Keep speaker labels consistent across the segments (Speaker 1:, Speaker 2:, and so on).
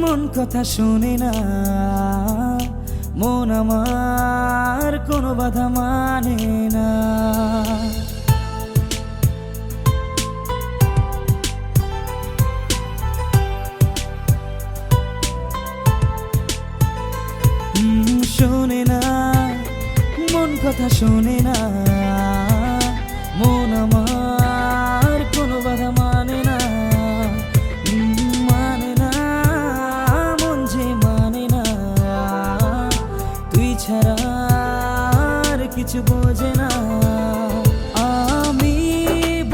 Speaker 1: মন কথা শোনে না, মন আমার কোনো বাধা মানে না। শোনে না, মন কথা শোনে না, মন আমার কোনো বাধা মানে না, মানে না, মন যে মানে না, তুই ছাড়া আর কিছু বোঝে না। আমি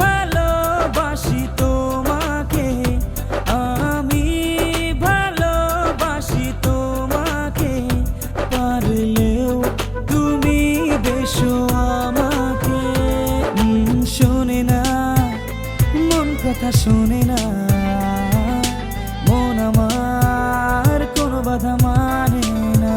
Speaker 1: ভালোবাসি তোমাকে, আমি ভালোবাসি তোমাকে, পারলেও তুমি বেশো আমাকে। শোনে না, মন কথা শোনে না, মন আমার কোনো বাধা মানে না।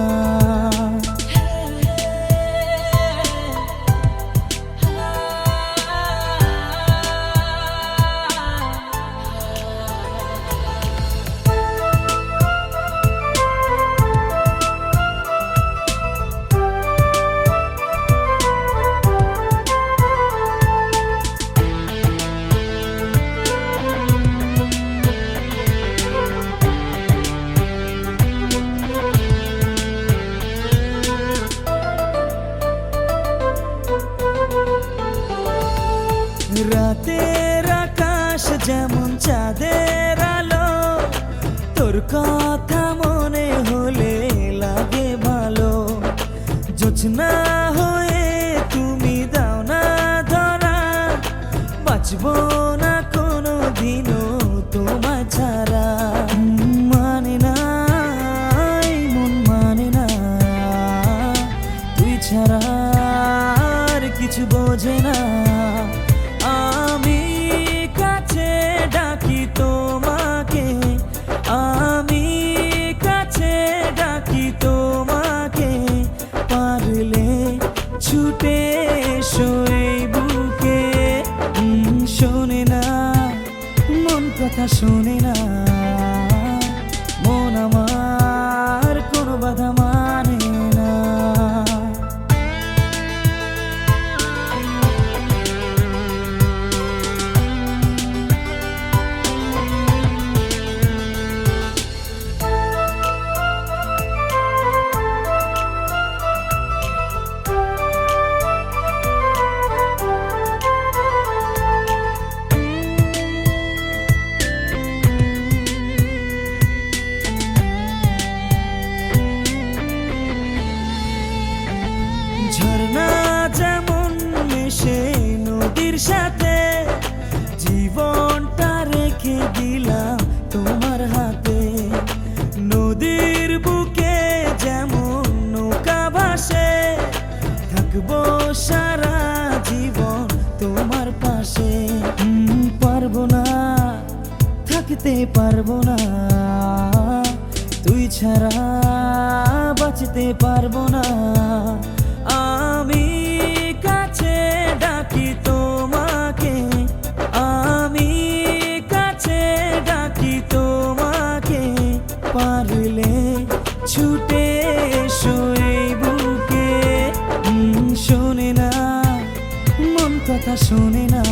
Speaker 1: রাতের আকাশ যেমন চাঁদের আলো, তোর কথা মনে হলে লাগে ভালো। জোছনা হয়ে তুমি দাও না ধরা, বাঁচবো না কোনো দিনও তোমায় ছাড়া। মানে না, এই মন মানে না, তুই ছাড়া আর কিছু বোঝে না। আমি কাছে ডাকি তোমাকে, আমি কাছে ডাকি তোমাকে, পারলে ছুটে এসো এই বুকে। শোনে না, মন কথা শোনে না, মন আমার কোনো বাধা মানে না। ঝর্ণা যেমন মেশে নদীর সাথে, জীবনটা রেখে দিলাম তোমার হাতে। নদীর বুকে যেমন নৌকা ভাসে, থাকবো সারা জীবন তোমার পাশে। পারবো না, থাকতে পারবো না, তুই ছাড়া বাঁচতে পারবো না। আমি কাছে ডাকি তোমাকে, আমি কাছে ডাকি তোমাকে, পারলে ছুটে এসো এই বুকে। শোনে না, মন কথা শোনে না,